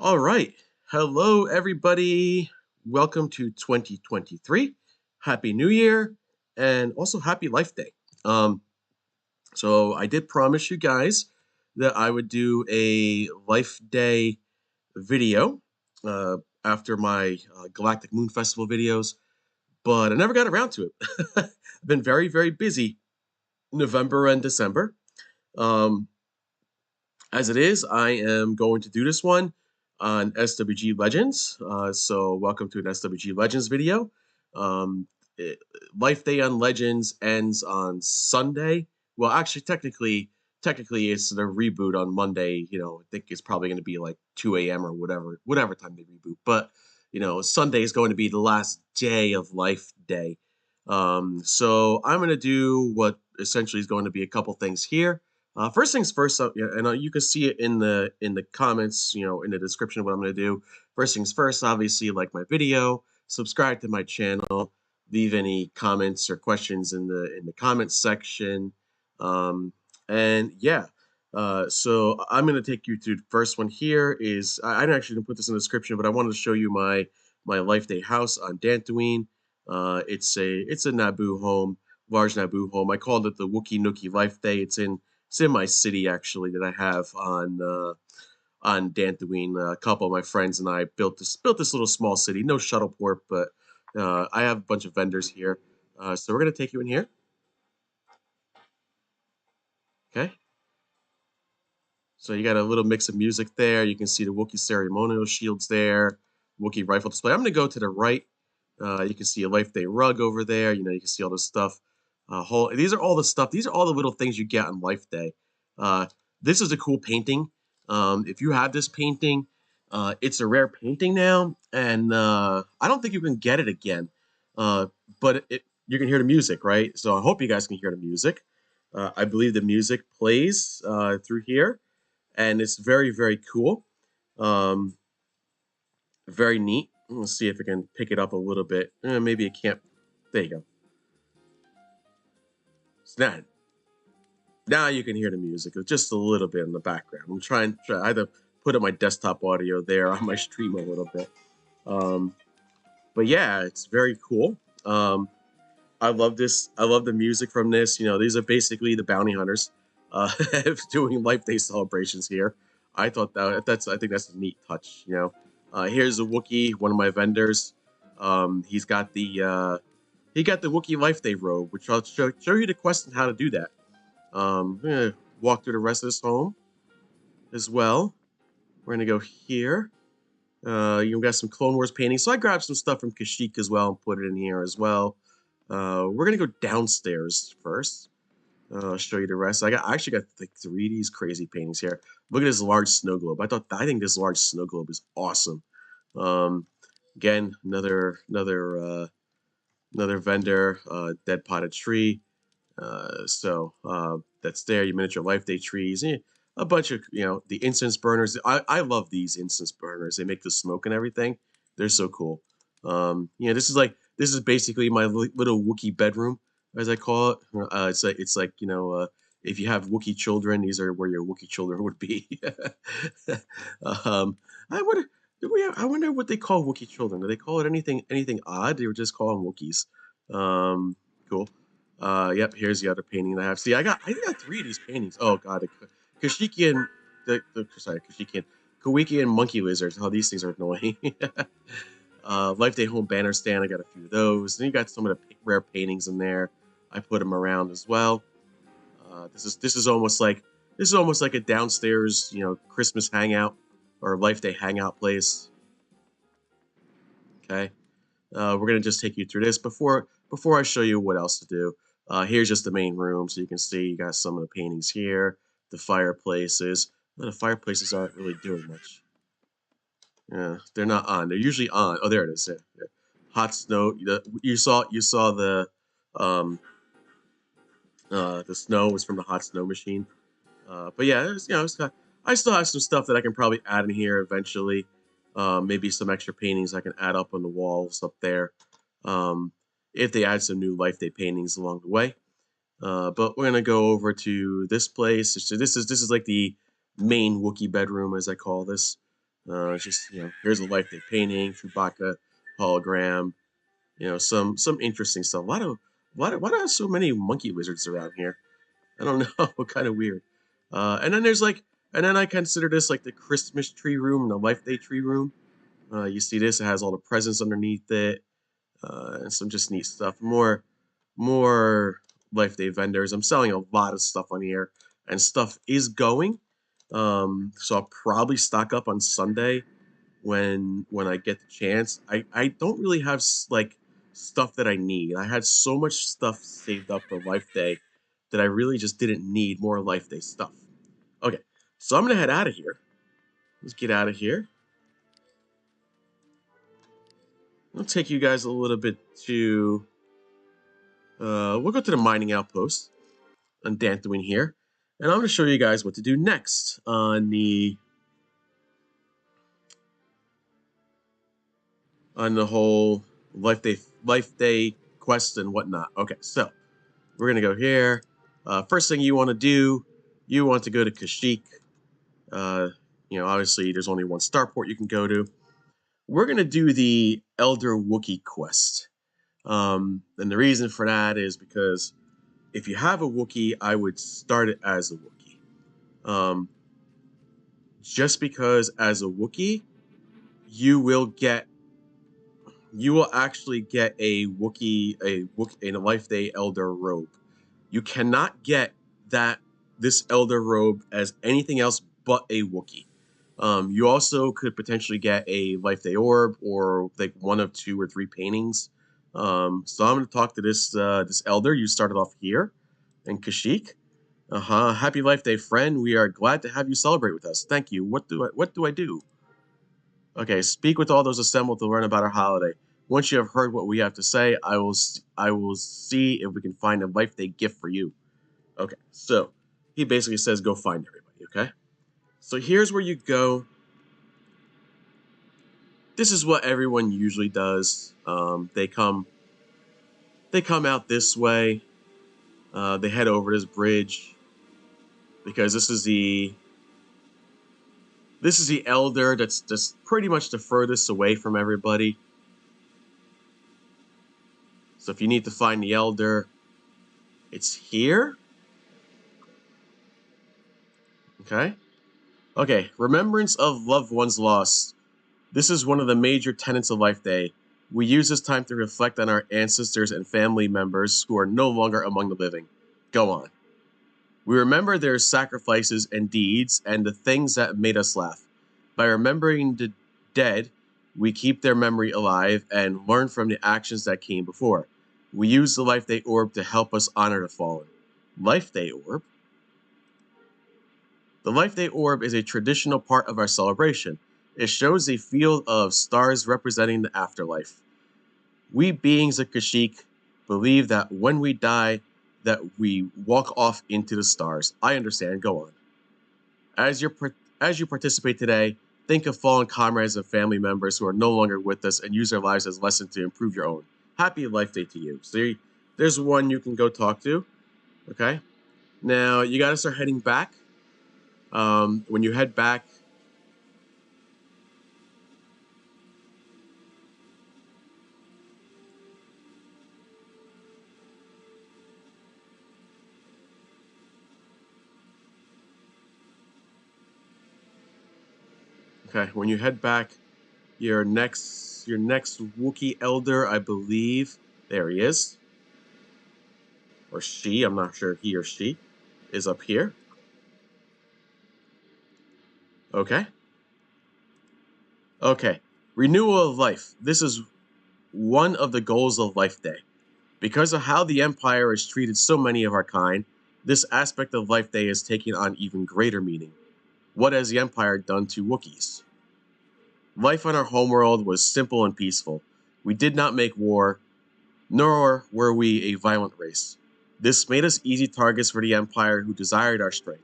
All right. Hello, everybody. Welcome to 2023. Happy New Year and also Happy Life Day. Um, so, I did promise you guys that I would do a Life Day video uh, after my Galactic Moon Festival videos, but I never got around to it. I've been very, very busy November and December. Um, As it is, I am going to do this one on SWG Legends. So welcome to an SWG Legends video. Um, it- Life Day on Legends ends on Sunday. Well, actually, technically, it's the reboot on Monday. I think it's probably going to be like 2 a.m. or whatever time they reboot. But Sunday is going to be the last day of Life Day. So I'm going to do what essentially is going to be a couple things here. First things first, yeah, and you can see it in the comments, in the description of what I'm going to do. First things first, obviously, like my video, subscribe to my channel, leave any comments or questions in the comments section, um, and yeah. So I'm going to take you through the first one here. I didn't actually put this in the description, but I wanted to show you my Life Day house on Dantooine. It's a Naboo home, large Naboo home. I called it the Wookie Nookie Life Day. It's in my city actually that I have on Dantooine. A couple of my friends and I built this little small city. No shuttle port, but I have a bunch of vendors here. So we're gonna take you in here. Okay. So you got a little mix of music there. You can see the Wookiee ceremonial shields there, Wookiee rifle display. I'm gonna go to the right. You can see a Life Day rug over there. You can see all this stuff. These are all the stuff. These are all the little things you get on Life Day. Uh, this is a cool painting. If you have this painting, it's a rare painting now, and I don't think you can get it again. But you can hear the music, right? So I hope you guys can hear the music. I believe the music plays through here, and it's very, very cool. Um, Very neat. Let's see if I can pick it up a little bit. Maybe it can't. There you go. So now you can hear the music just a little bit in the background. I had to put up my desktop audio there on my stream a little bit. Um, but yeah, it's very cool. Um, I love this. I love the music from this. These are basically the bounty hunters doing Life Day celebrations here. I think that's a neat touch. Here's a Wookiee, one of my vendors. He's got the Wookiee Life Day robe, which I'll show you the quest and how to do that. I'm gonna walk through the rest of this home as well. We're gonna go here. You've got some Clone Wars paintings. So I grabbed some stuff from Kashyyyk as well and put it in here as well. We're gonna go downstairs first. I'll show you the rest. I actually got like 3 of these crazy paintings here. Look at this large snow globe. I think this large snow globe is awesome. Um, Again, another vendor, dead potted tree. So that's there. Your miniature Life Day trees. A bunch of the incense burners. I love these incense burners. They make the smoke and everything. They're so cool. This is basically my little Wookiee bedroom, as I call it. It's like if you have Wookiee children, these are where your Wookiee children would be. um, I wonder. I wonder what they call Wookiee children. Do they call it anything odd? They would just call them Wookiees. Cool. Yep, here's the other painting I have. See, I got 3 of these paintings. Oh god, the Kashyyykian, Kashyyykian, Kawikian monkey lizards. Oh, these things are annoying. Life Day home banner stand. I got a few of those. Then you got some of the rare paintings in there. I put them around as well. This is almost like a downstairs, Christmas hangout or Life Day hangout place. Okay. We're gonna just take you through this before I show you what else to do. Here's just the main room, so you can see you got some of the paintings here, the fireplaces. Well, the fireplaces aren't really doing much. Yeah, they're not on. They're usually on. Oh, there it is. Yeah. Hot snow. You saw the snow was from the hot snow machine. But yeah, I still have some stuff that I can probably add in here eventually. Maybe some extra paintings I can add up on the walls up there. Um, if they add some new Life Day paintings along the way. But we're gonna go over to this place. So this is like the main Wookiee bedroom, as I call this. It's just here's a Life Day painting, Chewbacca hologram. Some interesting stuff. Why do I have so many monkey lizards around here? I don't know, kind of weird. And then and then I consider this like the Christmas tree room and the Life Day tree room. You see this, it has all the presents underneath it, and some just neat stuff. More Life Day vendors. I'm selling a lot of stuff on here, and stuff is going. So I'll probably stock up on Sunday when I get the chance. I don't really have like stuff that I need. I had so much stuff saved up for Life Day that I really just didn't need more Life Day stuff. Okay, so I'm gonna head out of here. Let's get out of here. I'll take you guys a little bit to. We'll go to the mining outpost on Dantooine here, and I'm gonna show you guys what to do next on the whole Life Day quest and whatnot. Okay, so we're gonna go here. First thing you want to do, you want to go to Kashyyyk. Obviously there's only one starport you can go to. We're gonna do the Elder Wookie quest. And the reason for that is because if you have a Wookie, I would start it as a Wookie. Just because as a Wookie, you will actually get a Life Day Elder robe. You cannot get this Elder robe as anything else but a Wookiee. You also could potentially get a Life Day orb or like one of 2 or 3 paintings. So I'm going to talk to this Elder. You started off here in Kashyyyk. Happy Life Day, friend. We are glad to have you celebrate with us. Thank you. What do I do? Okay, speak with all those assembled to learn about our holiday. Once you have heard what we have to say, I will see if we can find a Life Day gift for you. Okay, so he basically says go find everybody, okay? So here's where you go. This is what everyone usually does. They come out this way. They head over this bridge because this is the elder that's just pretty much the furthest away from everybody. So if you need to find the elder, it's here. Okay. Okay, remembrance of loved ones lost. This is one of the major tenets of Life Day. We use this time to reflect on our ancestors and family members who are no longer among the living. Go on. We remember their sacrifices and deeds and the things that made us laugh. By remembering the dead, we keep their memory alive and learn from the actions that came before. We use the Life Day orb to help us honor the fallen. Life Day orb? The Life Day orb is a traditional part of our celebration. It shows a field of stars representing the afterlife. We beings of Kashyyyk believe that when we die, that we walk off into the stars. I understand. Go on. As you participate today, think of fallen comrades and family members who are no longer with us and use their lives as lessons to improve your own. Happy Life Day to you. So there's one you can go talk to. Okay. Now you got to start heading back. When you head back, when you head back, your next Wookiee elder, I believe, there he is, or she. I'm not sure he or she is up here. Okay. Okay. Renewal of life. This is one of the goals of Life Day. Because of how the Empire has treated so many of our kind, this aspect of Life Day is taking on even greater meaning. What has the Empire done to Wookiees? Life on our homeworld was simple and peaceful. We did not make war, nor were we a violent race. This made us easy targets for the Empire who desired our strength.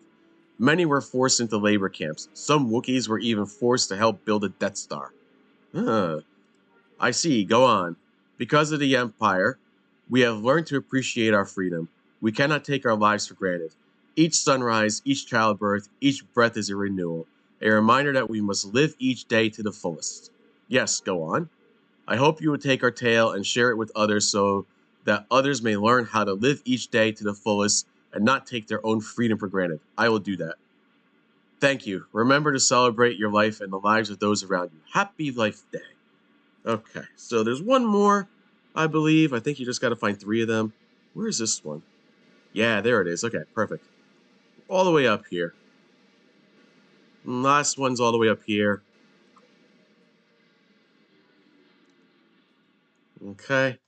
Many were forced into labor camps. Some Wookiees were even forced to help build a Death Star. I see, go on. Because of the Empire, we have learned to appreciate our freedom. We cannot take our lives for granted. Each sunrise, each childbirth, each breath is a renewal. A reminder that we must live each day to the fullest. Yes, go on. I hope you would take our tale and share it with others so that others may learn how to live each day to the fullest and not take their own freedom for granted. I will do that. Thank you. Remember to celebrate your life and the lives of those around you. Happy Life Day. Okay, so there's one more, I believe. I think you just got to find 3 of them. Where is this one? Yeah, there it is. Okay, perfect. All the way up here. Last one's all the way up here. Okay,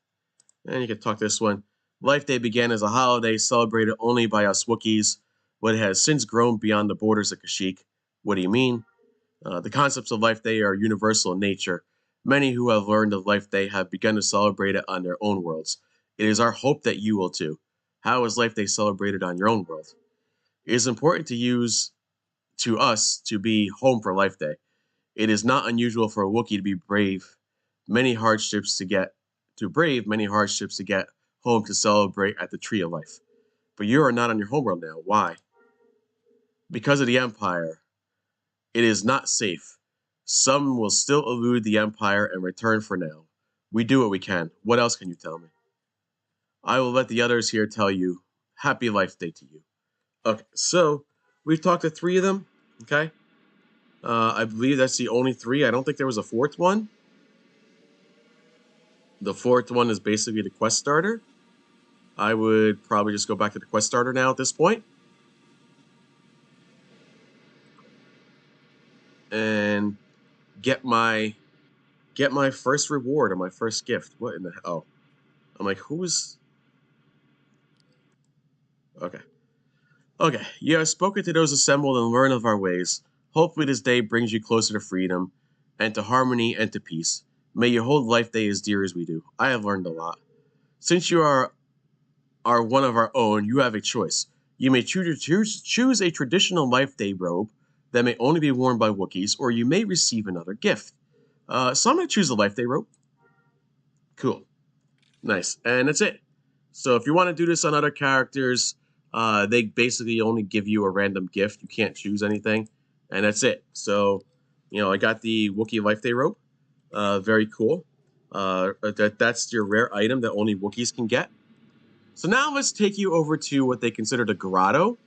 and you can talk this one. Life Day began as a holiday celebrated only by us Wookiees, but it has since grown beyond the borders of Kashyyyk. What do you mean? The concepts of Life Day are universal in nature. Many who have learned of Life Day have begun to celebrate it on their own worlds. It is our hope that you will too. How is Life Day celebrated on your own world? It is important to us to be home for Life Day. It is not unusual for a Wookiee to be many hardships to get many hardships to get home to celebrate at the Tree of Life. But you are not on your homeworld now. Why? Because of the Empire. It is not safe. Some will still elude the Empire and return for now. We do what we can. What else can you tell me? I will let the others here tell you. Happy Life Day to you. Okay, so we've talked to 3 of them. Okay. I believe that's the only 3. I don't think there was a 4th one. The 4th one is basically the quest starter. I would probably just go back to the quest starter now at this point. And get my first reward or my first gift. What in the hell? Oh. I'm like, who is... Okay. Okay, you have spoken to those assembled and learn of our ways. Hopefully this day brings you closer to freedom, and to harmony and to peace. May your whole life day as dear as we do. I have learned a lot. Since you are one of our own, you have a choice. You may choose a traditional Life Day robe that may only be worn by Wookiees, or you may receive another gift. So I'm going to choose the Life Day robe. Cool. Nice. And that's it. So if you want to do this on other characters, they basically only give you a random gift. You can't choose anything. And that's it. So, I got the Wookiee Life Day robe. Very cool. That's your rare item that only Wookiees can get. So now let's take you over to what they consider the Grotto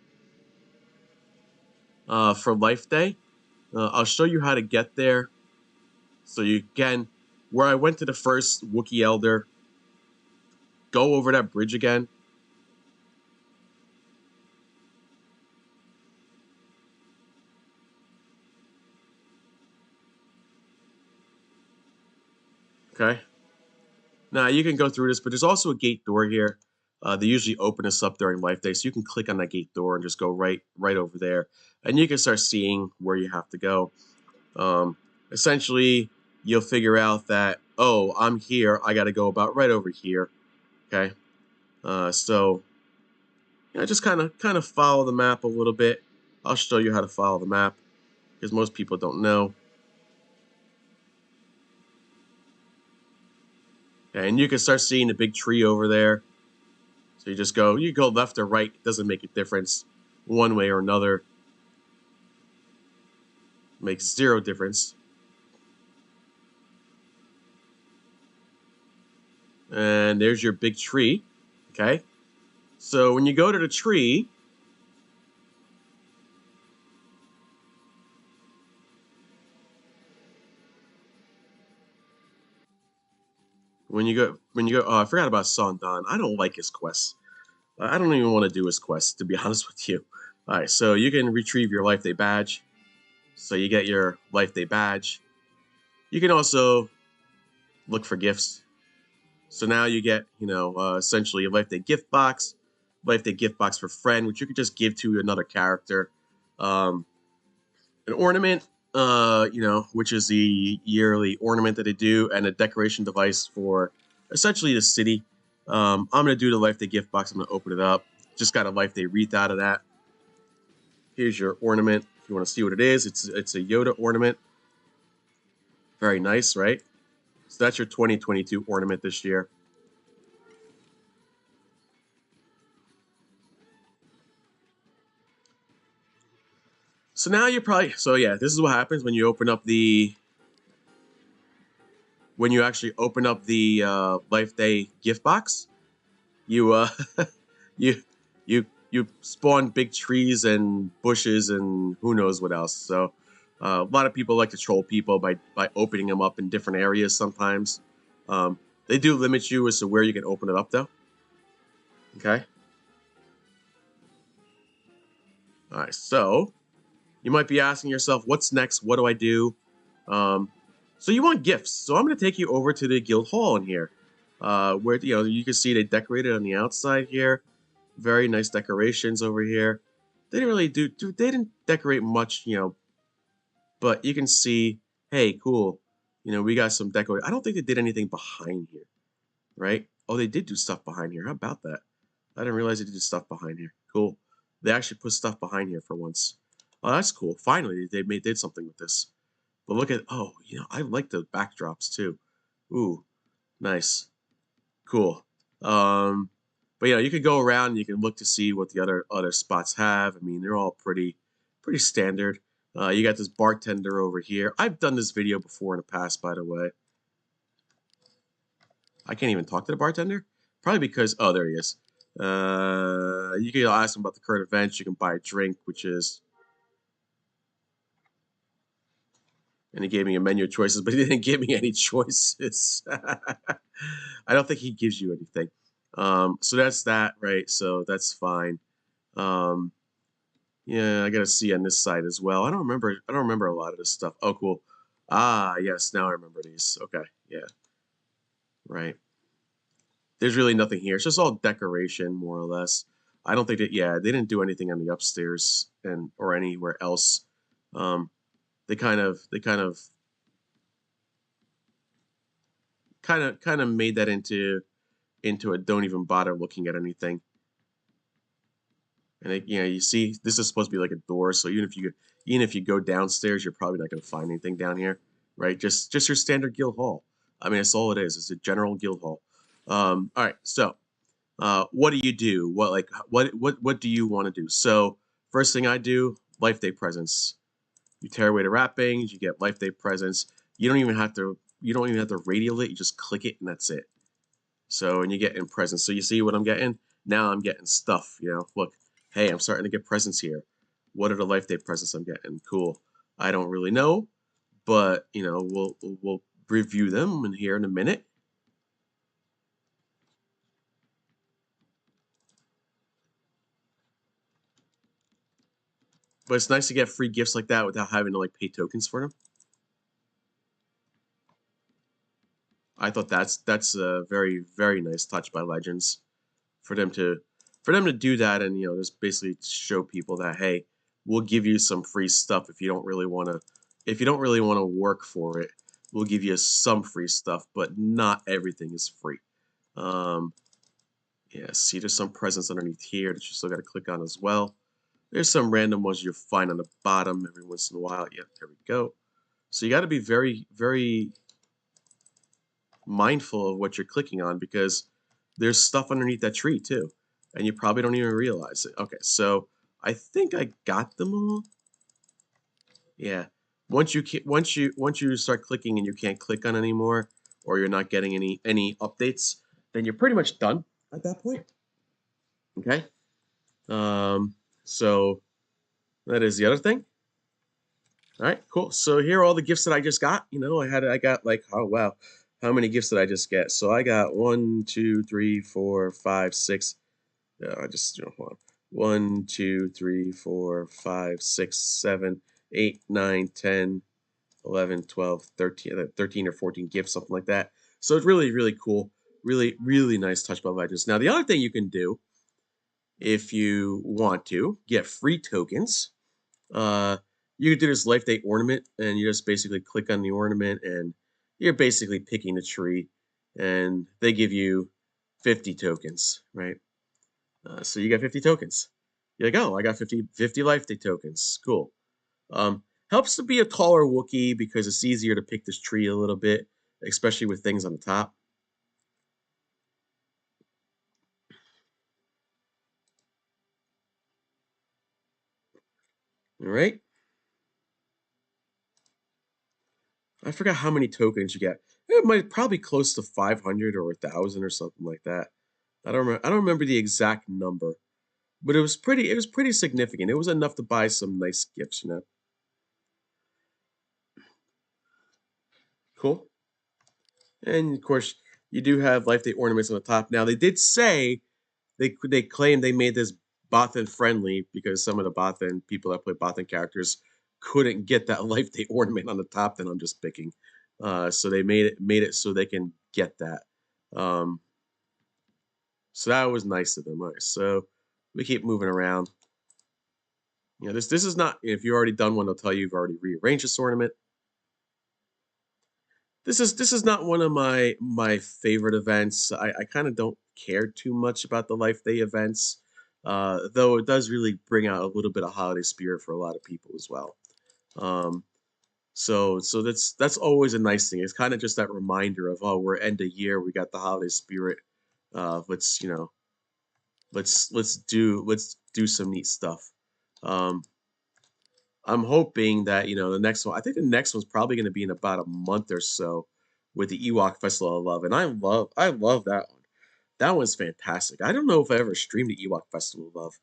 for Life Day. I'll show you how to get there. So you can, where I went to the first Wookiee Elder, go over that bridge again. Okay. Now you can go through this, but there's also a gate door here. They usually open us up during Life Day, so you can click on that gate door and just go right over there, and you can start seeing where you have to go. Essentially, you'll figure out that, oh, I'm here. I got to go about right over here. Okay, so just kind of follow the map a little bit. I'll show you how to follow the map because most people don't know. Okay, and you can start seeing the big tree over there. So you go left or right. It doesn't make a difference one way or another. Makes 0 difference. And there's your big tree. Okay. So when you go to the tree, oh, I forgot about Sandan. I don't like his quests. I don't even want to do his quests, to be honest with you. All right, so you can retrieve your Life Day badge. So you get your Life Day badge. You can also look for gifts. So now you get, essentially a Life Day gift box, Life Day gift box for friend, which you could just give to another character. An ornament, which is the yearly ornament that they do, and a decoration device for essentially the city. I'm gonna do the Life Day gift box. I'm gonna open it up. Just got a Life Day wreath out of that. Here's your ornament. If you want to see what it is, it's a Yoda ornament. Very nice, right? So that's your 2022 ornament this year. So now you're probably, so yeah, this is what happens when you open up the, when you actually open up the Life Day gift box. You you you spawn big trees and bushes and who knows what else. So a lot of people like to troll people by opening them up in different areas sometimes. They do limit you as to where you can open it up though. Okay. All right. So you might be asking yourself, what's next? What do I do? Um, so you want gifts. So I'm going to take you over to the guild hall in here, where you can see they decorated on the outside here. Very nice decorations over here. They didn't really they didn't decorate much, but you can see, hey, cool. We got some decoration. I don't think they did anything behind here, right? Oh, they did do stuff behind here. How about that? I didn't realize they did stuff behind here. Cool. They actually put stuff behind here for once. Oh, that's cool. Finally, they did something with this. But look at, oh, I like the backdrops too. Ooh, nice. Cool. Um, but you could go around and you can look to see what the other spots have. I mean, they're all pretty standard. You got this bartender over here. I've done this video before in the past, by the way. I can't even talk to the bartender. Probably because, oh, there he is. You can ask him about the current events. You can buy a drink, which is, and he gave me a menu of choices, but he didn't give me any choices. I don't think he gives you anything. So that's that, right? So that's fine. Um, yeah, I gotta see on this side as well. I don't remember. I don't remember a lot of this stuff. Oh, cool. Ah, yes. Now I remember these. Okay. Yeah. Right. There's really nothing here. It's just all decoration, more or less. I don't think that. Yeah, they didn't do anything on the upstairs and or anywhere else. Um, they kind of made that into a don't even bother looking at anything. And you see, this is supposed to be like a door, so even if you go downstairs, you're probably not going to find anything down here, right? Just your standard guild hall. I mean, that's all it is. It's a general guild hall. All right, so what do you do? What do you want to do? So first thing I do, Life Day presents. You tear away the wrappings, you get Life Day presents. You don't even have to radial it. You just click it, and that's it. So, and you get in presents. So you see what I'm getting? Now I'm getting stuff, Look, hey, I'm starting to get presents here. What are the Life Day presents I'm getting? Cool. I don't really know, but, we'll review them in here in a minute. But it's nice to get free gifts like that without having to, like, pay tokens for them. I thought that's a very, very nice touch by Legends for them to do that and just basically show people that, hey, we'll give you some free stuff if you don't really want to work for it. We'll give you some free stuff, but not everything is free. um yeah, see, there's some presents underneath here that you still got to click on as well. There's some random ones you'll find on the bottom every once in a while. Yeah, there we go. So you got to be very, very mindful of what you're clicking on because there's stuff underneath that tree too, and you probably don't even realize it. Okay, so I think I got them all. Yeah. Once you start clicking and you can't click on anymore, or you're not getting any updates, then you're pretty much done at that point. Okay. So that is the other thing. All right, cool. So here are all the gifts that I just got. I got like, oh wow, how many gifts did I just get? So I got 1, 2, 3, 4, 5, 6. I just hold on. 1, 2, 3, 4, 5, 6, 7, 8, 9, 10, 11, 12, 13 or 14 gifts, something like that. So it's really, really cool. Really, really nice touch by Legends. Now, the other thing you can do if you want to get free tokens, uh, you can do this Life Day ornament, and you just basically click on the ornament, and you're basically picking the tree, and they give you 50 tokens, right? So you got 50 tokens. You're like, oh, I got 50 Life Day tokens. Cool. Helps to be a taller Wookiee because it's easier to pick this tree a little bit, especially with things on the top. All right. I forgot how many tokens you get. It might probably close to 500 or 1,000 or something like that. I don't remember the exact number, but it was pretty significant. It was enough to buy some nice gifts, you know. Cool. And of course, you do have Life Day ornaments on the top. Now they did say they claim they made this Bothan friendly because some of the Bothan people that play Bothan characters couldn't get that Life Day ornament on the top. Then I'm just picking. So they made it so they can get that. Um, so that was nice of them. All right, so we keep moving around. You know, this is not, if you've already done one, they'll tell you you've already rearranged this ornament. This is not one of my favorite events. I kind of don't care too much about the Life Day events, though it does really bring out a little bit of holiday spirit for a lot of people as well. Um, so that's always a nice thing. It's kind of just that reminder of, oh, we're end of year, we got the holiday spirit. Let's, you know, let's do some neat stuff. Um, I'm hoping that, you know, the next one, I think the next one's probably going to be in about a month or so with the Ewok Festival of Love. And I love that one. That one's fantastic. I don't know if I ever streamed the Ewok Festival of Love.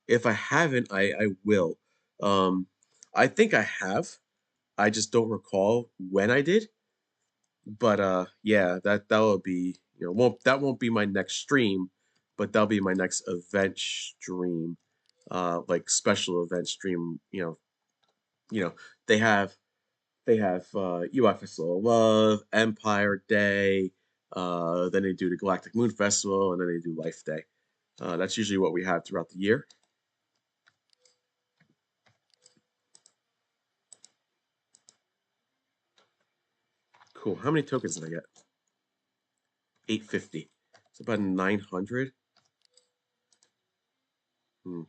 If I haven't, I will. Um, I think I have. I just don't recall when I did. But yeah, that will be, you know, won't be my next stream, but that'll be my next event stream, like special event stream. You know, they have UI Festival of Love, Empire Day, then they do the Galactic Moon Festival, and then they do Life Day. That's usually what we have throughout the year. Cool. How many tokens did I get? 850. It's about 900. Hmm.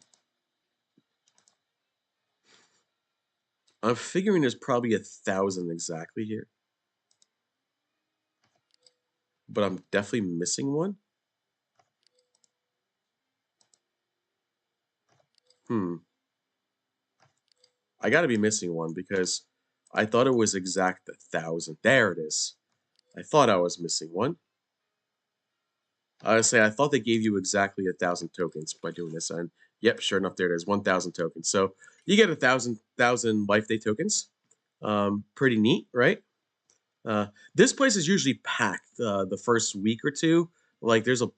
I'm figuring there's probably 1,000 exactly here, but I'm definitely missing one. Hmm. I got to be missing one because I thought it was exact 1,000. There it is. I thought I was missing one. I would say I thought they gave you exactly 1,000 tokens by doing this, and yep, sure enough, there it is, 1,000 tokens. So you get 1,000 Life Day tokens. Pretty neat, right? This place is usually packed the first week or two. Like there's a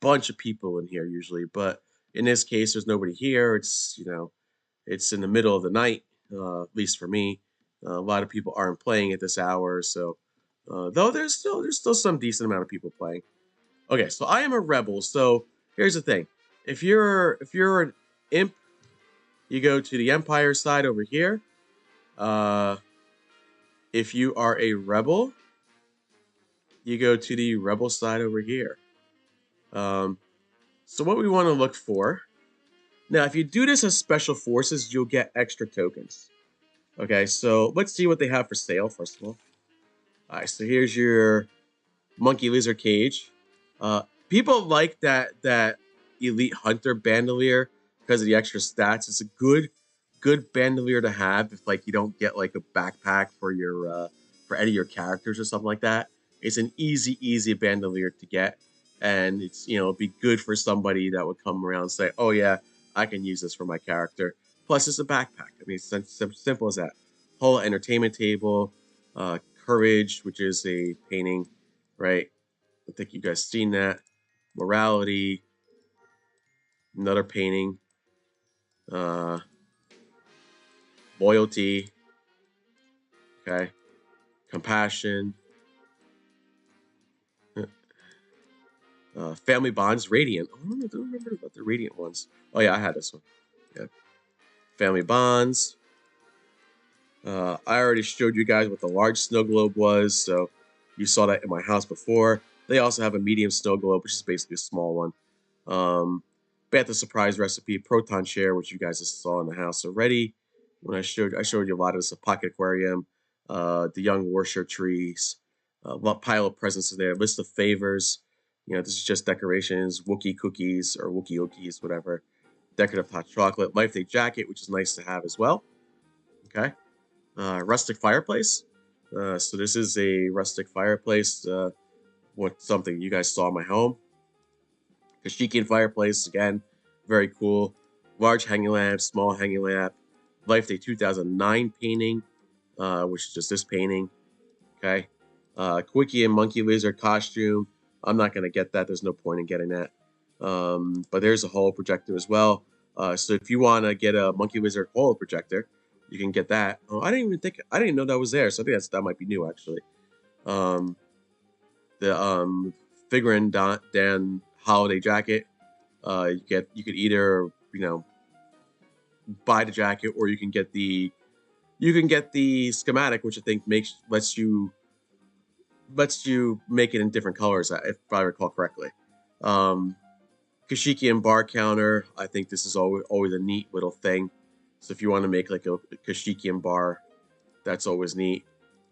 bunch of people in here usually, but in this case, there's nobody here. It's, you know, it's in the middle of the night, at least for me. A lot of people aren't playing at this hour, so though there's still some decent amount of people playing. Okay, so I am a rebel. So here's the thing: if you're an imp, you go to the Empire side over here. Uh, if you are a rebel, you go to the rebel side over here. Um, so what we want to look for now, if you do this as special forces, you'll get extra tokens. Okay, so let's see what they have for sale first of all. All right, so here's your monkey lizard cage. People like that elite hunter bandolier because of the extra stats. It's a good bandolier to have if like you don't get like a backpack for any of your characters or something like that. It's an easy bandolier to get, and it's, you know, it'd be good for somebody that would come around and say, oh yeah, I can use this for my character. Plus it's a backpack. I mean, it's simple as that. Whole entertainment table, courage, which is a painting, right? I think you guys seen that. Morality, another painting. Uh, Loyalty, okay. Compassion, family bonds, radiant. Oh, I don't remember about the radiant ones. Oh yeah, I had this one. Yeah, family bonds. I already showed you guys what the large snow globe was, so you saw that in my house before. They also have a medium snow globe, which is basically a small one. Bantha surprise recipe, proton share, which you guys just saw in the house already. When I showed you a lot of this, a pocket aquarium, the young worship trees, pile of presents there, list of favors. You know, this is just decorations, Wookie cookies or Wookie Okies, whatever. Decorative hot chocolate, Life Day jacket, which is nice to have as well. Okay. Rustic fireplace. So this is a rustic fireplace. Something you guys saw in my home. Kashyyyk fireplace, again, very cool. Large hanging lamp, small hanging lamp. Life Day 2009 painting, which is just this painting. Okay. Quickie and Monkey Lizard costume. I'm not going to get that. There's no point in getting that. But there's a holo projector as well. So if you want to get a Monkey Lizard holo projector, you can get that. Oh, I didn't know that was there. So I think that might be new actually. Um, the figuring Dan holiday jacket. You could either buy the jacket, or you can get the schematic, which I think lets you make it in different colors, if I recall correctly. Kashyyyk bar counter. I think this is always a neat little thing. So if you want to make like a Kashyyyk bar, that's always neat.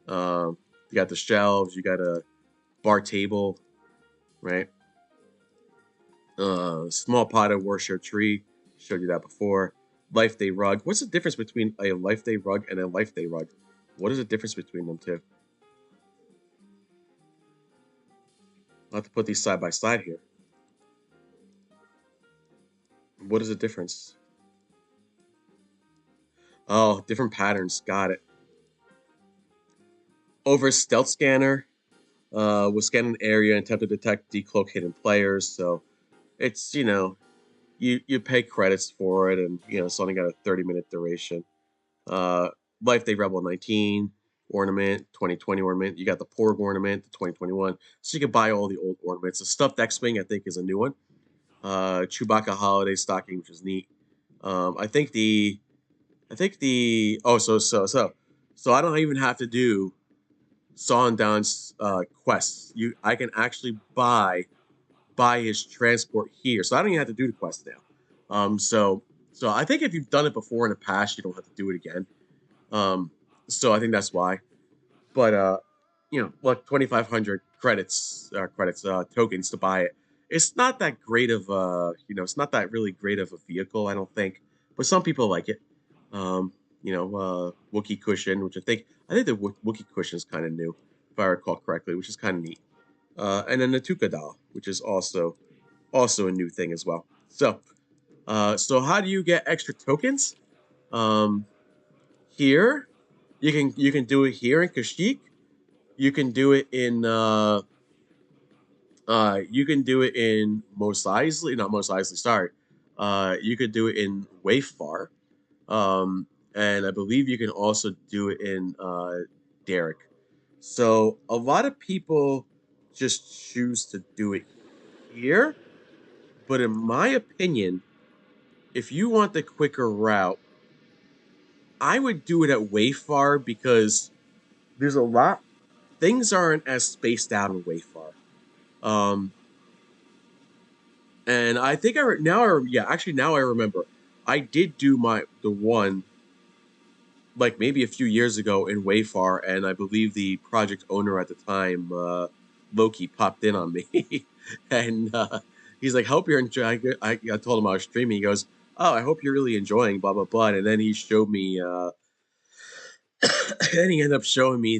You got the shelves. You got a bar table, right? Small potted worship tree. Showed you that before. Life Day rug. What's the difference between a Life Day rug and a Life Day rug? What is the difference between them two? I'll have to put these side by side here. What is the difference? Oh, different patterns. Got it. Over stealth scanner. Will scan an area and attempt to detect decloak hidden players. So it's, you pay credits for it, and it's only got a 30-minute duration. Life Day Rebel 19 ornament, 2020 ornament. You got the Porg ornament, the 2021. So you can buy all the old ornaments. The stuffed X-Wing, I think, is a new one. Chewbacca holiday stocking, which is neat. I think the so I don't even have to do Sondan's quests. I can actually buy his transport here, so I don't even have to do the quest now. So I think if you've done it before in the past, you don't have to do it again. So I think that's why. But 2,500 tokens to buy it. It's not that great of it's not that really great of a vehicle, I don't think. But some people like it. Wookie cushion, which I think the Wookie cushion is kind of new, if I recall correctly, which is kind of neat. And then the Tuca doll, which is also a new thing as well. So how do you get extra tokens? Here, you can do it here in Kashyyyk. You can do it in Mos Eisley, not Mos Eisley. Sorry, you could do it in Wayfar, and I believe you can also do it in Derek. So a lot of people just choose to do it here, but in my opinion, if you want the quicker route, I would do it at Wayfar, because there's a lot. Things aren't as spaced out in Wayfar. And I think now I remember. I did do the one like maybe a few years ago in Wayfar, and I believe the project owner at the time, Loki, popped in on me, and he's like, "Hope you're enjoying." I told him I was streaming. He goes, "Oh, I hope you're really enjoying blah blah blah." And then he showed me, and he ended up showing me I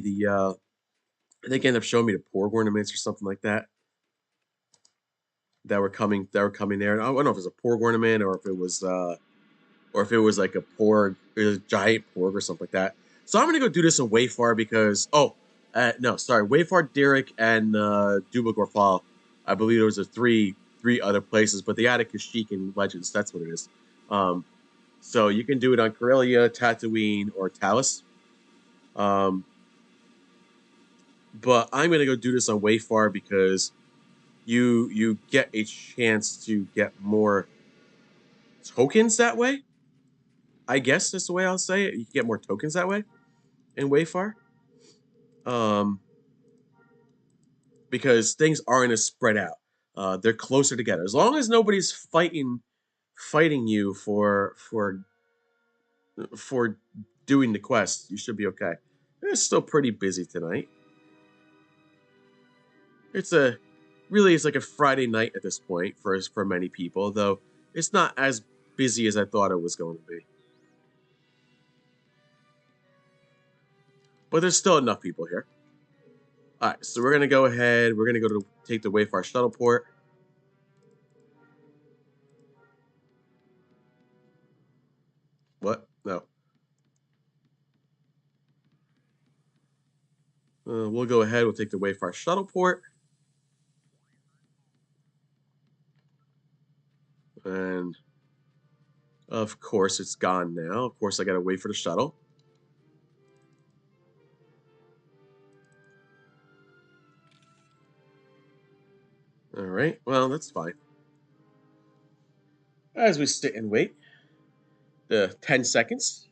think he ended up showing me the Porg ornaments or something like that that were coming there. And I don't know if it was a Porg ornament, or if it was like a Porg, a giant Porg or something like that. So I'm gonna go do this in Wayfar, because Wayfar, Derek, and Duba Gorfal. I believe there was three other places, but they added Kashyyyk and Legends. That's what it is. So you can do it on Corellia, Tatooine, or Talos. But I'm gonna go do this on Wayfar, because you get a chance to get more tokens that way. I guess that's the way I'll say it. You can get more tokens that way in Wayfar. Because things aren't as spread out. They're closer together. As long as nobody's fighting you for doing the quest, you should be okay. It's still pretty busy tonight. It's like a Friday night at this point for many people, though it's not as busy as I thought it was going to be. but there's still enough people here. All right, so we're gonna go ahead. We're gonna go to take the Wayfar shuttle port. What? No. We'll go ahead. We'll take the Wayfar shuttle port, and of course it's gone now. Of course I gotta wait for the shuttle. All right. Well, that's fine. As we sit and wait, the 10 seconds.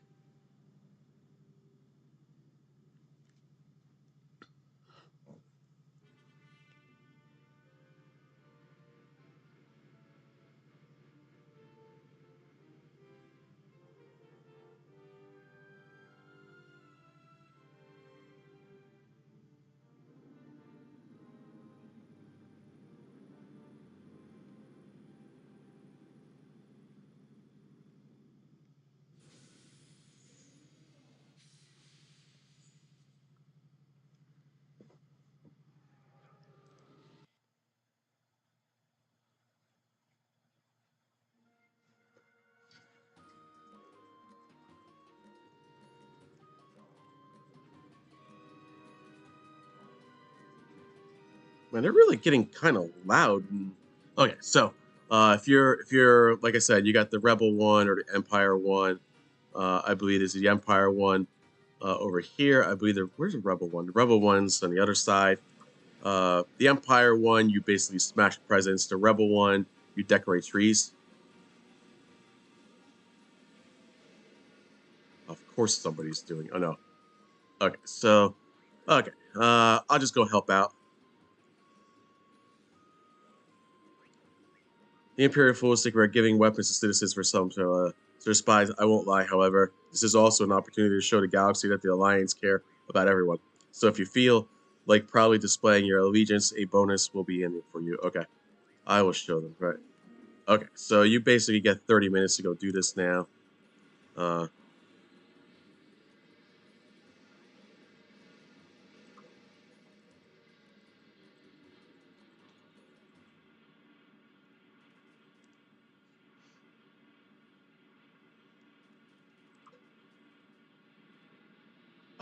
Man, they're really getting kind of loud. Okay, so if you're like I said, you got the Rebel one or the Empire one. I believe this is the Empire one over here. I believe where's the Rebel one? The Rebel one's on the other side. The Empire one, you basically smash presents. The Rebel one, you decorate trees. Of course, somebody's doing. Oh no. Okay, so okay, I'll just go help out. The Imperial Fools think we're giving weapons to citizens for some to their spies. I won't lie, however. This is also an opportunity to show the galaxy that the Alliance care about everyone. So if you feel like proudly displaying your allegiance, a bonus will be in it for you. Okay. I will show them. Right. Okay. So you basically get 30 minutes to go do this now.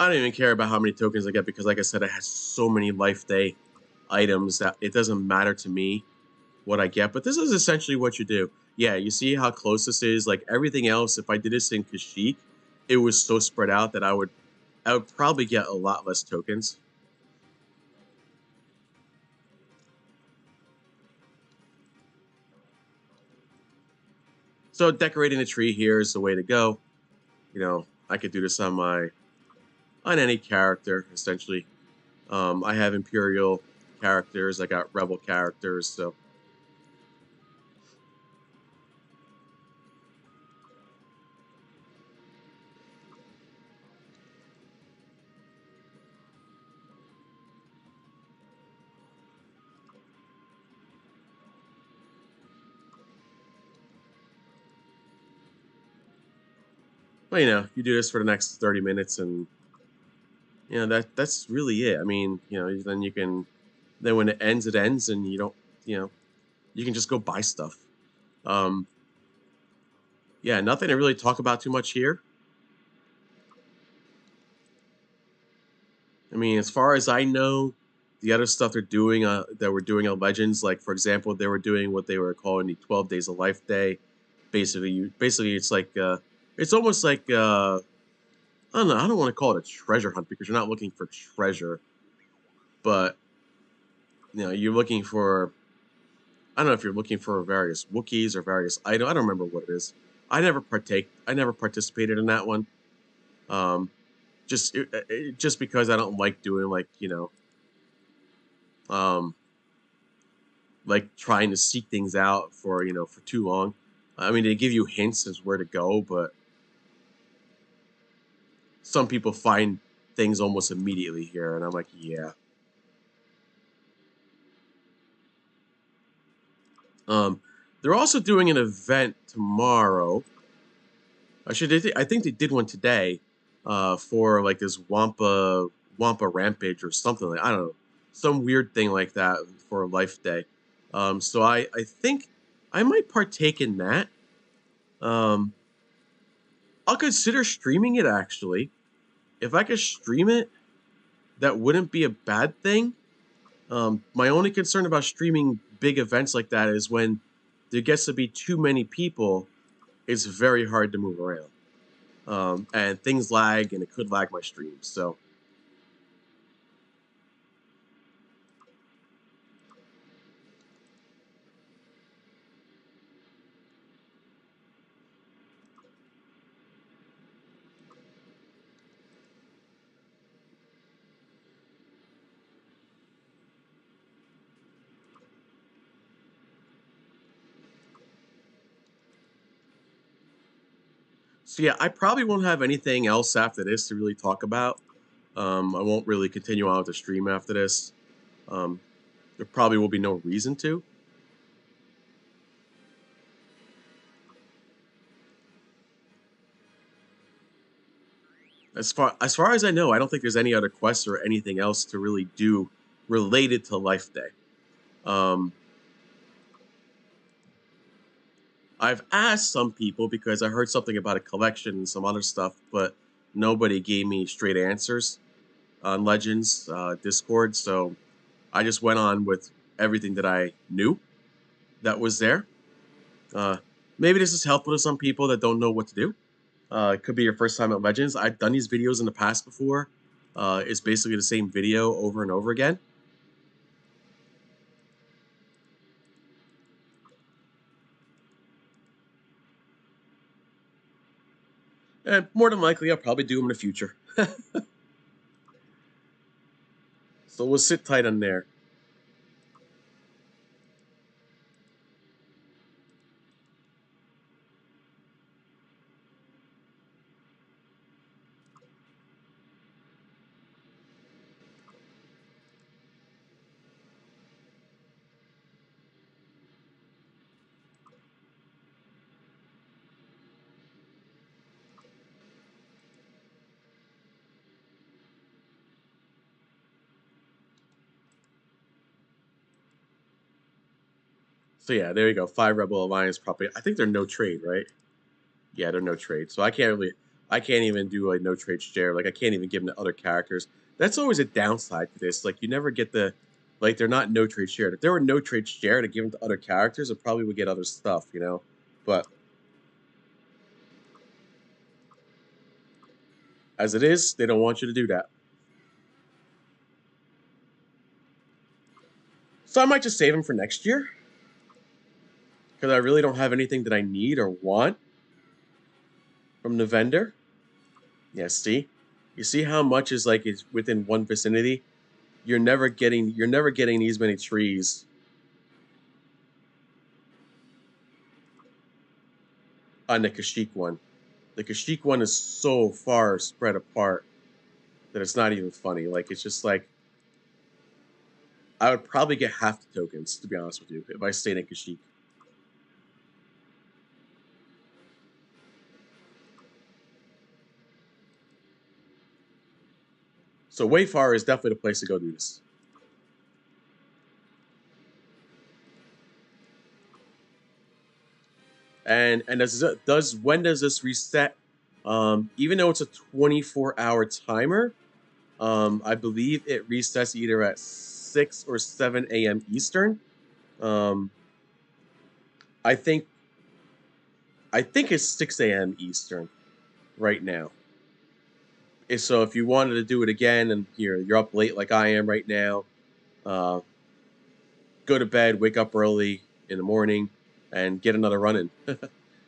I don't even care about how many tokens I get because, like I said, it has so many Life Day items that it doesn't matter to me what I get. But this is essentially what you do. Yeah, you see how close this is? Like everything else, if I did this in Kashyyyk, it was so spread out that I would probably get a lot less tokens. So decorating the tree here is the way to go. You know, I could do this on any character essentially. I have Imperial characters. I got Rebel characters. So well, you do this for the next 30 minutes, and that's really it. I mean, then you can then when it ends, and you don't, you can just go buy stuff. Um, yeah, nothing to really talk about too much here. I mean, as far as I know, the other stuff they're doing, that we're doing on Legends, like for example, they were doing what they were calling the 12 Days of Life Day. Basically, it's like, it's almost like, I don't know, I don't want to call it a treasure hunt because you're not looking for treasure, but you're looking for, I don't know if you're looking for various Wookiees or various items. I don't remember what it is. I never participated in that one. Um, just because I don't like doing um, like trying to seek things out for too long. I mean, they give you hints as where to go, but some people find things almost immediately here, and I'm like, yeah. Um, they're also doing an event tomorrow. I think they did one today. for like this Wampa Rampage or something like, I don't know, some weird thing like that for Life Day. So I think I might partake in that. Um, I'll consider streaming it actually. If I could stream it, that wouldn't be a bad thing. My only concern about streaming big events like that is when there gets to be too many people, it's very hard to move around. And things lag, and it could lag my streams. So yeah, I probably won't have anything else after this to really talk about. I won't really continue on with the stream after this. Um, there probably will be no reason to. As far as I know, I don't think there's any other quests or anything else to really do related to Life Day. Um, I've asked some people because I heard something about a collection and some other stuff, but nobody gave me straight answers on Legends Discord. So I just went on with everything that I knew that was there. Uh, Maybe this is helpful to some people that don't know what to do. It could be your first time at Legends. I've done these videos in the past before. It's basically the same video over and over again. And more than likely, I'll probably do them in the future. So we'll sit tight on there. So yeah, there you go. 5 Rebel Alliance property. I think they're no trade, right? Yeah, they're no trade. So I can't even do a no trade share. Like I can't even give them to other characters. That's always a downside to this. Like you never get like they're not no trade shared. If there were no trade share to give them to other characters, it probably would get other stuff. But as it is, they don't want you to do that. So I might just save them for next year because I really don't have anything that I need or want from the vendor. Yeah, see, you see how much is like it's within one vicinity. You're never getting these many trees on the Kashyyyk one. The Kashyyyk one is so far spread apart that it's not even funny. Like it's just like I would probably get half the tokens to be honest with you if I stayed in Kashyyyk. So Wayfar is definitely the place to go do this. And does when does this reset? Even though it's a 24-hour timer, I believe it resets either at 6 or 7 a.m. Eastern. Um, I think I think it's 6 a.m. Eastern right now. So if you wanted to do it again and you're up late like I am right now, uh, go to bed, wake up early in the morning, and get another run in.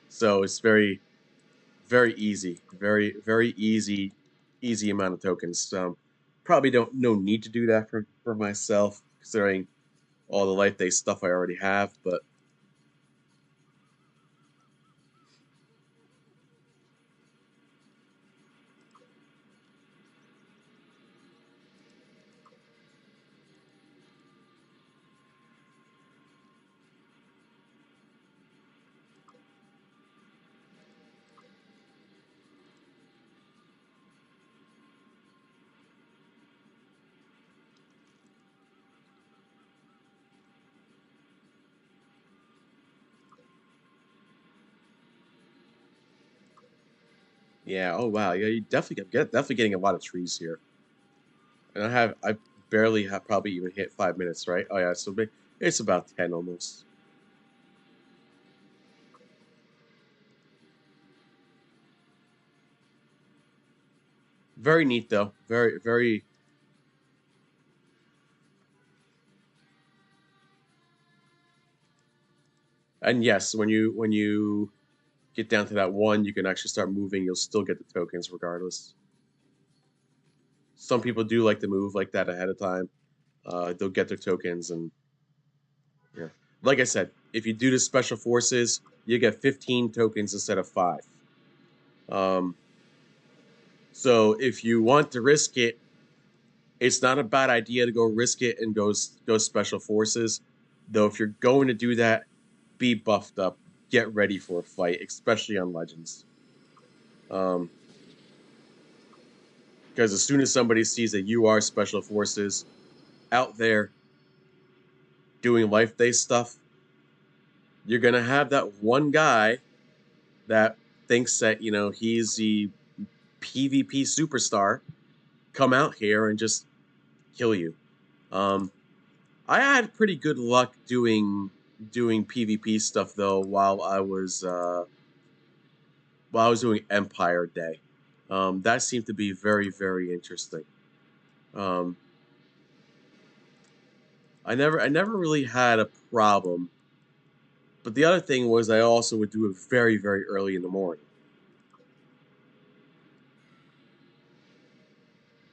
So it's very easy, very easy amount of tokens. Probably don't no need to do that for myself considering all the life day stuff I already have, but Yeah. Oh wow. Yeah. You definitely getting a lot of trees here, and I barely have probably even hit 5 minutes, right? Oh yeah. So it's about 10 almost. Very neat though. Very. And yes, when you get down to that one, you can actually start moving. You'll still get the tokens regardless. Some people do like to move like that ahead of time. They'll get their tokens, and yeah, like I said, if you do the special forces, you get 15 tokens instead of 5. Um, so if you want to risk it, it's not a bad idea to go risk it and go special forces. Though if you're going to do that, be buffed up, get ready for a fight, especially on Legends. Um, because as soon as somebody sees that you are special forces out there doing life day stuff, you're gonna have that one guy that thinks that he's the PvP superstar come out here and just kill you. Um, I had pretty good luck doing PvP stuff though while I was doing Empire Day. That seemed to be very interesting. Um, I never really had a problem. But the other thing was I also would do it very early in the morning.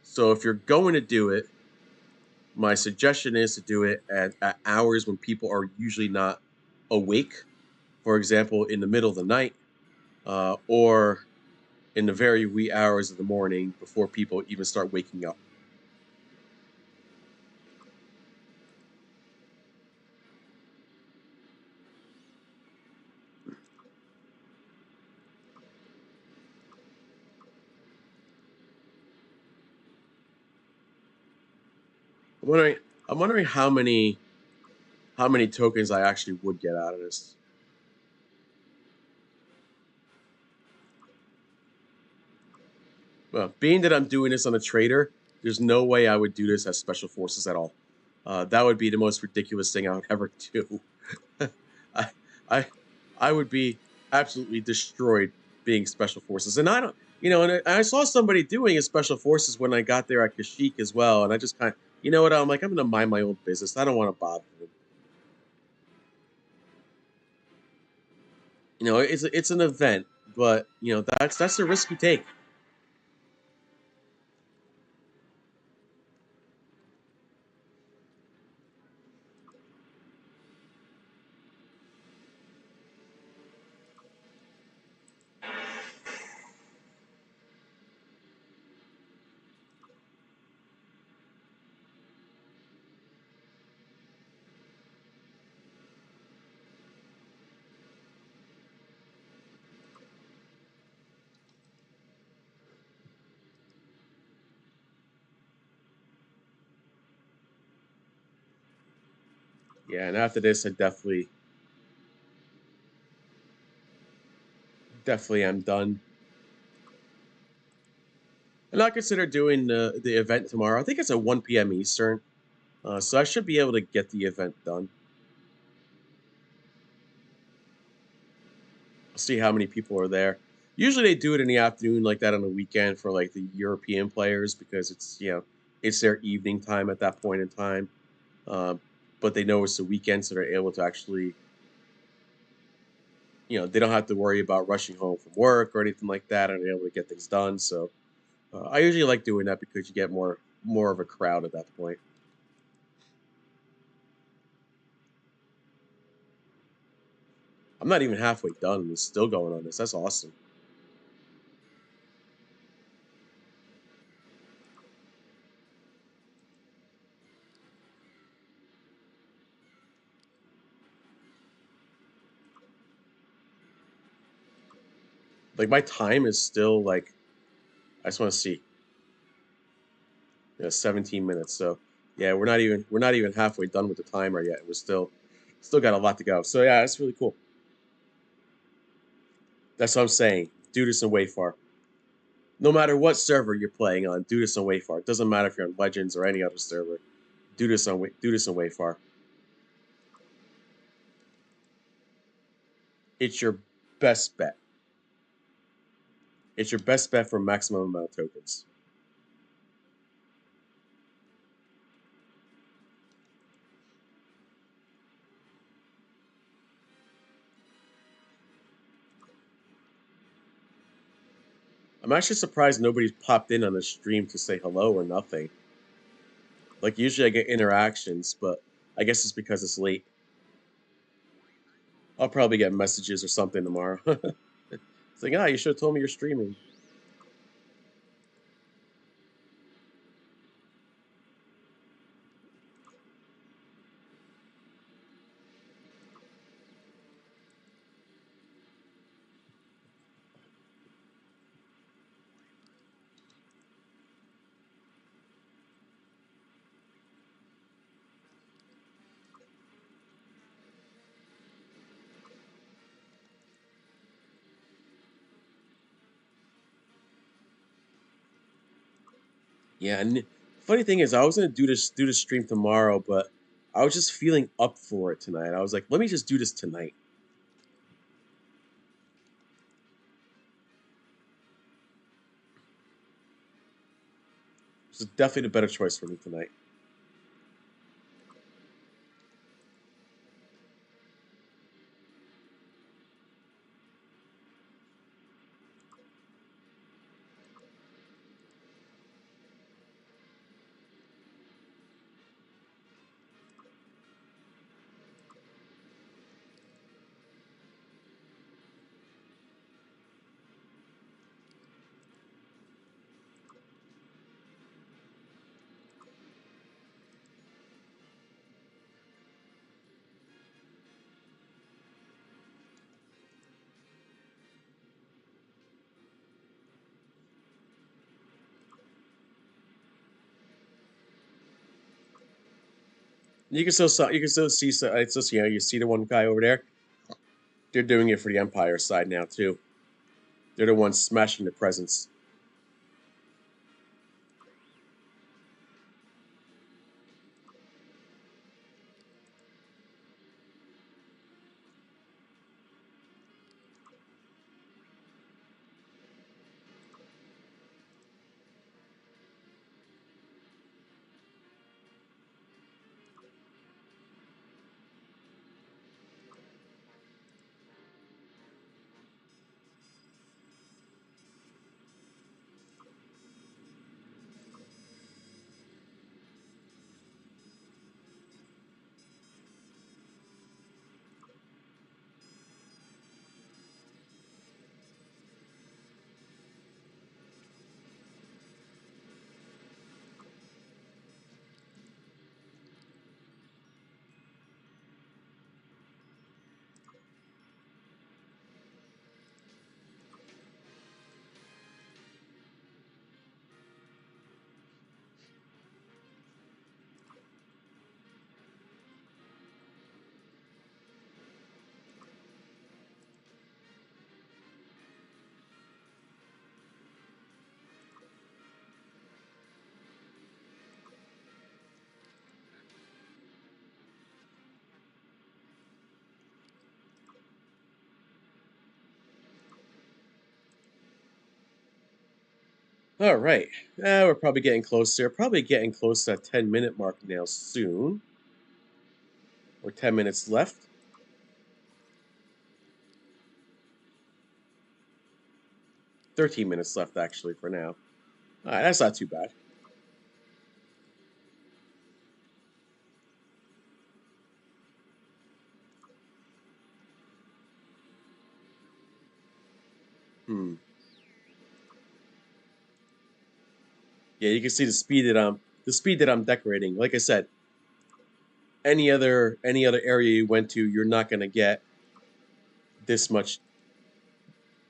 So if you're going to do it, my suggestion is to do it at hours when people are usually not awake. For example, in the middle of the night, or in the very wee hours of the morning before people even start waking up. I'm wondering, I'm wondering how many tokens I actually would get out of this. Well, being that I'm doing this on a trader, there's no way I would do this as special forces at all. That would be the most ridiculous thing I would ever do. I, I, I would be absolutely destroyed being special forces, and I don't, and I saw somebody doing a special forces when I got there at Kashyyyk as well, and I just kind of, what, I'm like, I'm gonna mind my own business. I don't want to bother them. It's an event, but that's the risk you take. Yeah, and after this, I definitely am done. And I consider doing the event tomorrow. I think it's at 1 p.m. Eastern, so I should be able to get the event done. I'll see how many people are there. Usually they do it in the afternoon like that on the weekend for like the European players because it's their evening time at that point in time. Uh, but they know it's the weekend, so they're able to actually, they don't have to worry about rushing home from work or anything like that, and they're able to get things done. So I usually like doing that because you get more of a crowd at that point. I'm not even halfway done, and it's still going on this. That's awesome. Like my time is still like I just want to see, 17 minutes. So yeah, we're not even halfway done with the timer yet. We're still got a lot to go. So yeah, that's really cool. That's what I'm saying. Do this and wait for. No matter what server you're playing on, do this on Wayfar. It doesn't matter if you're on Legends or any other server. Do this on Wayfar. It's your best bet. It's your best bet for maximum amount of tokens. I'm actually surprised nobody's popped in on the stream to say hello or nothing. Like, usually I get interactions, but I guess it's because it's late. I'll probably get messages or something tomorrow. It's like, you should have told me you're streaming. Yeah, and funny thing is, I was gonna do this stream tomorrow, but I was just feeling up for it tonight. I was like, let me just do this tonight. This is definitely the better choice for me tonight. You can still see it's just you see the one guy over there. They're doing it for the Empire side now too. They're the ones smashing the presents. All right, we're probably getting closer. Probably getting close to that 10-minute mark now soon. Or 10 minutes left. 13 minutes left actually for now. All right, that's not too bad. Yeah, you can see the speed that I'm decorating. Like I said, any other area you went to, you're not gonna get this much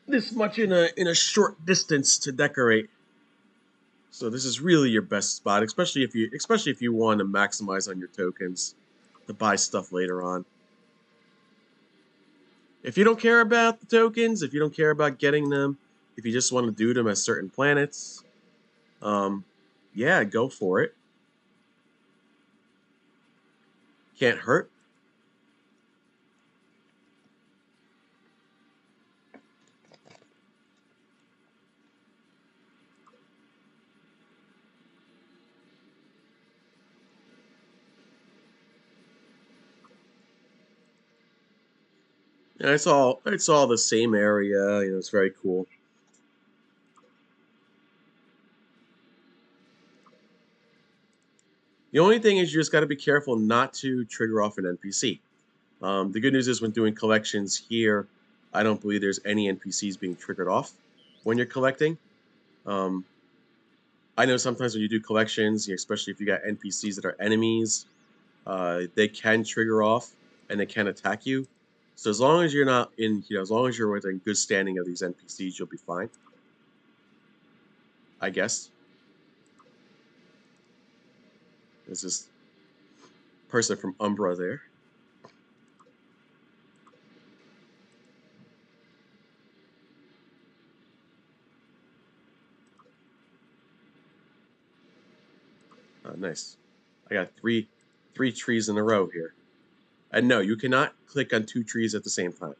in a short distance to decorate. So this is really your best spot, especially if you want to maximize on your tokens to buy stuff later on. If you don't care about the tokens, if you don't care about getting them, if you just want to do them as certain planets, um, yeah, go for it. Can't hurt. Yeah, it's all the same area. It's very cool. The only thing is you just got to be careful not to trigger off an NPC. The good news is when doing collections here, I don't believe there's any NPCs being triggered off when you're collecting. Um, I know sometimes when you do collections, especially if you got NPCs that are enemies, they can trigger off and they can attack you. So as long as you're not in, as long as you're within good standing of these NPCs, you'll be fine, I guess. There's this person from Umbra there. Nice. I got three trees in a row here. And no, you cannot click on two trees at the same time.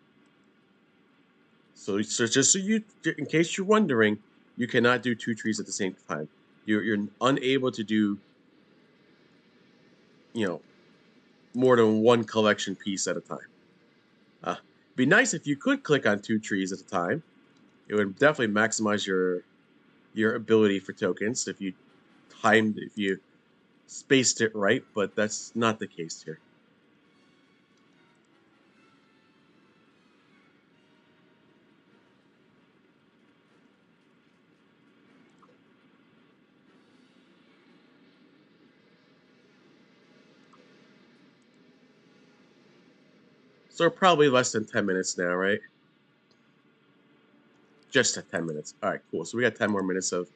So just so you, in case you're wondering, you cannot do two trees at the same time. You're unable to do, you know, more than one collection piece at a time. Be nice if you could click on two trees at a time. It would definitely maximize your ability for tokens if you spaced it right, but that's not the case here. So probably less than 10 minutes now, right? Just at 10 minutes. All right, cool. So we got 10 more minutes of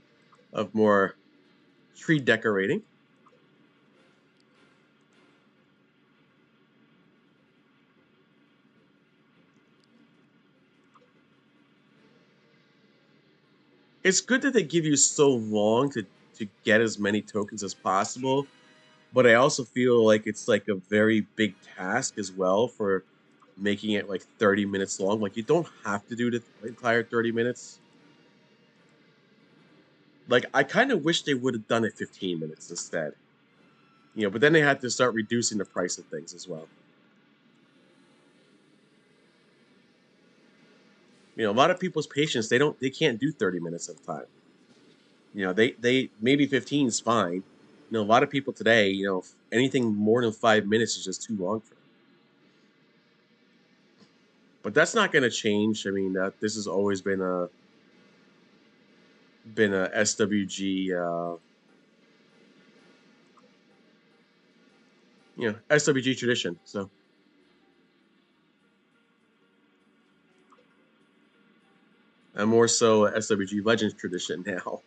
more tree decorating. It's good that they give you so long to get as many tokens as possible, but I also feel like it's like a very big task as well for making it like 30 minutes long. Like you don't have to do the entire 30 minutes. Like I kind of wish they would have done it 15 minutes instead. But then they had to start reducing the price of things as well. A lot of people's patience, they can't do 30 minutes at a time. They maybe 15 is fine. A lot of people today, anything more than 5 minutes is just too long for them. But that's not going to change. I mean, this has always been a SWG, SWG tradition. So, and more so a SWG Legends tradition now.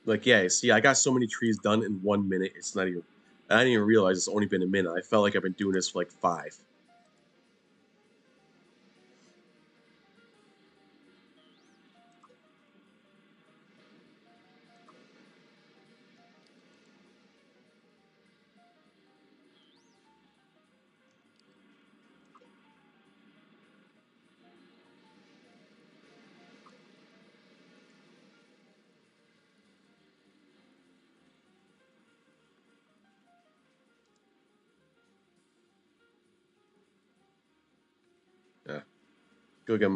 Like, yeah, see, I got so many trees done in 1 minute. It's not even. I didn't even realize it's only been a minute. I felt like I've been doing this for like 5. Yeah. Go get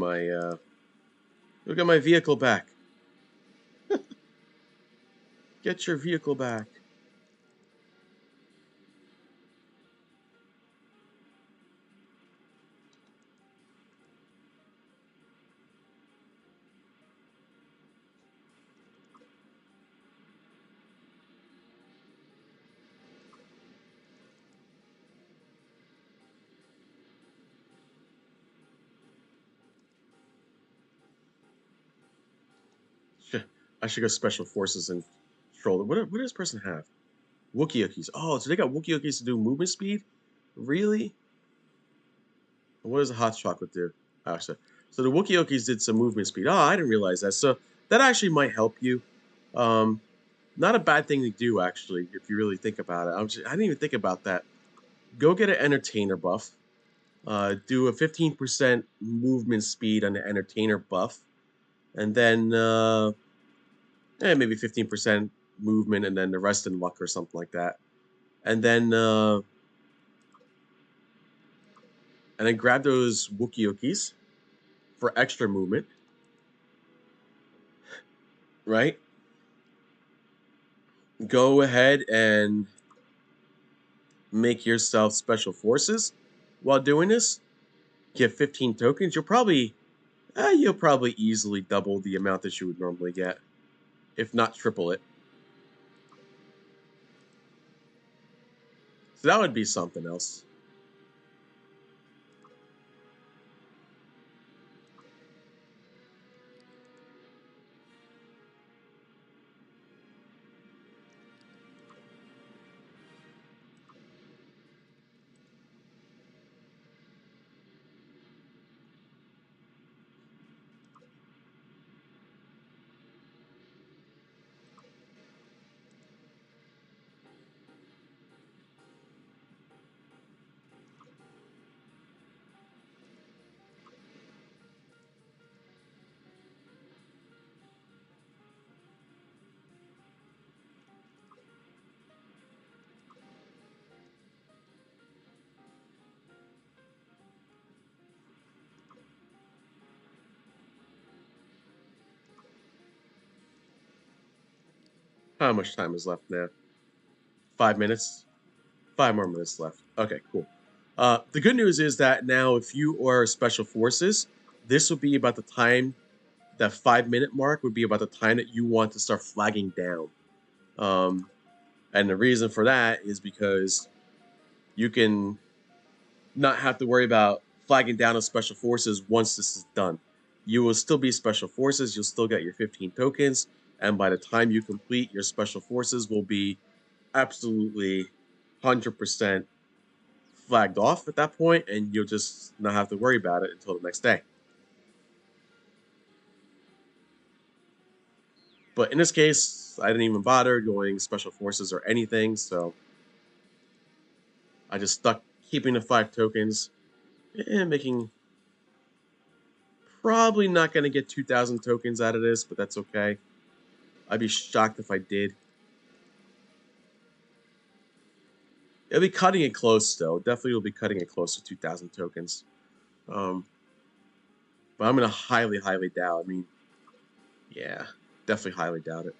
my vehicle back. Get your vehicle back. I should go special forces and control it. What does this person have? Wookie. Oh, so they got Wookie to do movement speed? Really? And what does a hot chocolate do? Actually, so the Wookie did some movement speed. Oh, I didn't realize that. So that actually might help you. Um, Not a bad thing to do, actually, if you really think about it. I didn't even think about that. Go get an entertainer buff. Do a 15% movement speed on the entertainer buff, and then maybe 15% movement, and then the rest in luck or something like that. And then grab those Wookiee for extra movement, right? Go ahead and make yourself special forces while doing this. Get 15 tokens. You'll probably easily double the amount that you would normally get, if not triple it. So that would be something else. How much time is left now? 5 minutes? 5 more minutes left. Okay, cool. The good news is that now, if you are special forces, this will be about the time, that 5 minute mark would be about the time that you want to start flagging down. Um, and the reason for that is because you can not have to worry about flagging down of special forces once this is done. You will still be special forces, you'll still get your 15 tokens, and by the time you complete, your special forces will be absolutely 100% flagged off at that point, and you'll just not have to worry about it until the next day. But in this case, I didn't even bother going special forces or anything, so I just stuck keeping the 5 tokens and making, probably not going to get 2,000 tokens out of this, but that's okay. I'd be shocked if I did. It'll be cutting it close, though. Definitely will be cutting it close to 2,000 tokens. Um, but I'm going to highly doubt. I mean, yeah, definitely highly doubt it.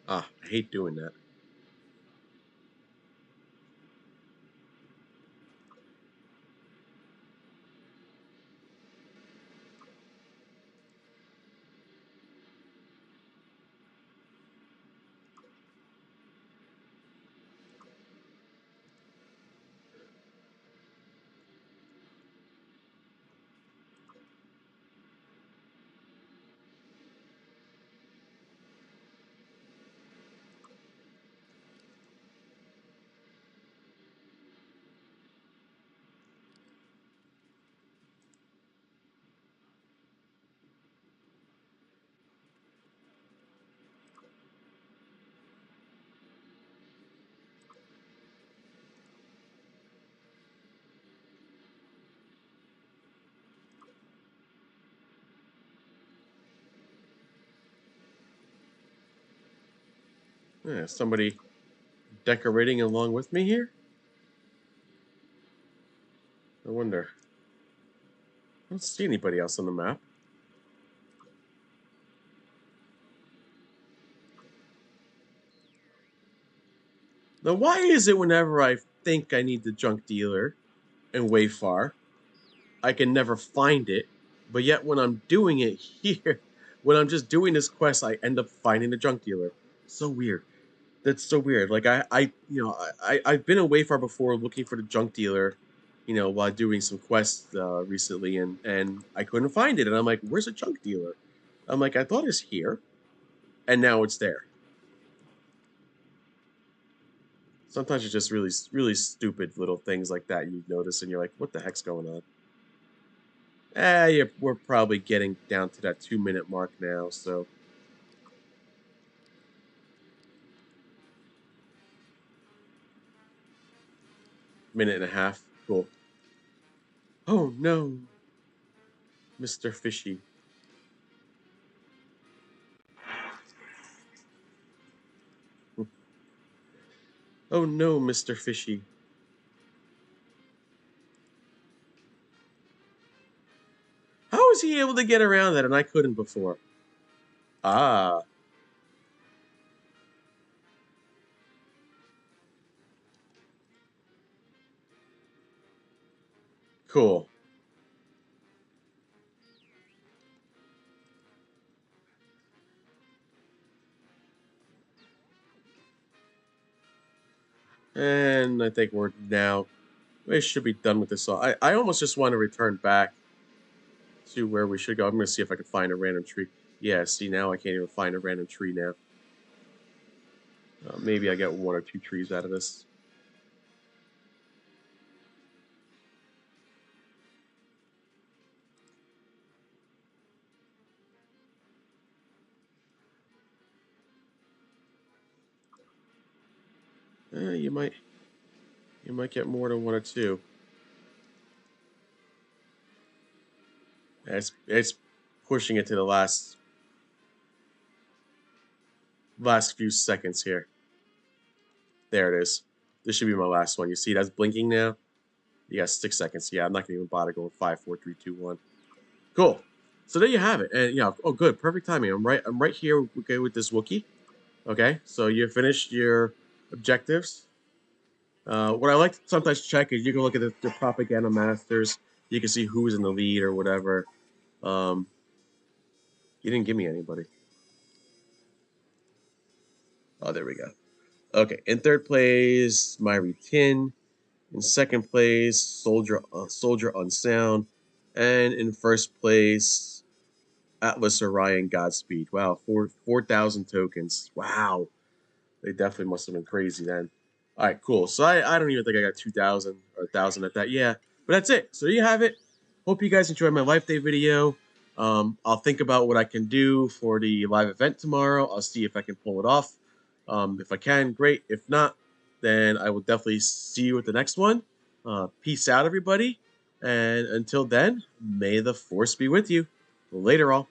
Ah, I hate doing that. Yeah, somebody decorating along with me here? I wonder. I don't see anybody else on the map. Now, why is it whenever I think I need the junk dealer in Wayfar. I can never find it, but yet when I'm doing it here, when I'm just doing this quest, I end up finding the junk dealer. So weird. That's so weird. Like I've been in Wayfar before looking for the junk dealer, while doing some quests recently, and I couldn't find it, and I'm like, where's the junk dealer? I'm like, I thought it's here, and now it's there. Sometimes it's just really, really stupid little things like that you notice, and you're like, what the heck's going on? Yeah, we're probably getting down to that 2-minute mark now, so. Minute and a half. Cool. Oh no, Mr. Fishy. Oh no, Mr. Fishy. How was he able to get around that and I couldn't before? Ah, cool. And I think we should be done with this. I almost just want to return back to where we should go. I'm going to see if I can find a random tree. Yeah, see, now I can't even find a random tree now. Maybe I get 1 or 2 trees out of this. You might get more than 1 or 2. It's pushing it to the last few seconds here. There it is. This should be my last one. You see that's blinking now? You got 6 seconds. Yeah, I'm not gonna even bother going 5, 4, 3, 2, 1. Cool. So there you have it. And yeah, oh good, perfect timing. I'm right here okay with this Wookie. Okay, so you finished your objectives. What I like to sometimes check is you can look at the propaganda masters. You can see who's in the lead or whatever. Um, you didn't give me anybody. Oh, there we go. Okay, in third place, Myri Tin. In second place, Soldier Unsound. And in first place, Atlas Orion Godspeed. Wow, 4,000 tokens. Wow. They definitely must have been crazy then. All right, cool. So I don't even think I got 2,000 or 1,000 at that. Yeah, but that's it. So there you have it. Hope you guys enjoyed my Life Day video. I'll think about what I can do for the live event tomorrow. I'll see if I can pull it off. If I can, great. If not, then I will definitely see you at the next one. Peace out, everybody. And until then, may the force be with you. Later, all.